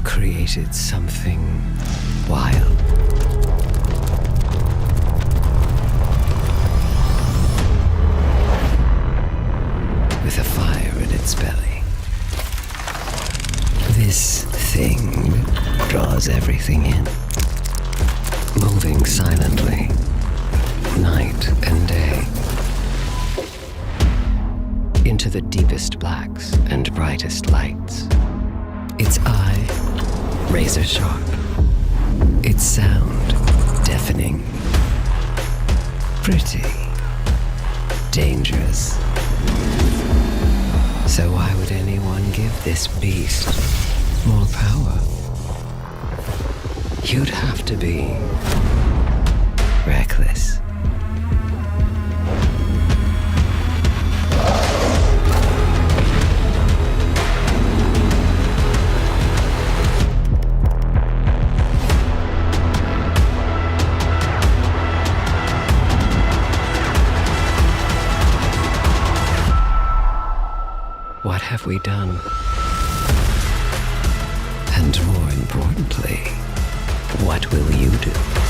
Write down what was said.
I've created something wild. With a fire in its belly. This thing draws everything in, moving silently, night and day, into the deepest blacks and brightest lights. Its eye, razor sharp. Its sound, deafening. Pretty. Dangerous. So why would anyone give this beast more power? You'd have to be reckless. What have we done? And more importantly, what will you do?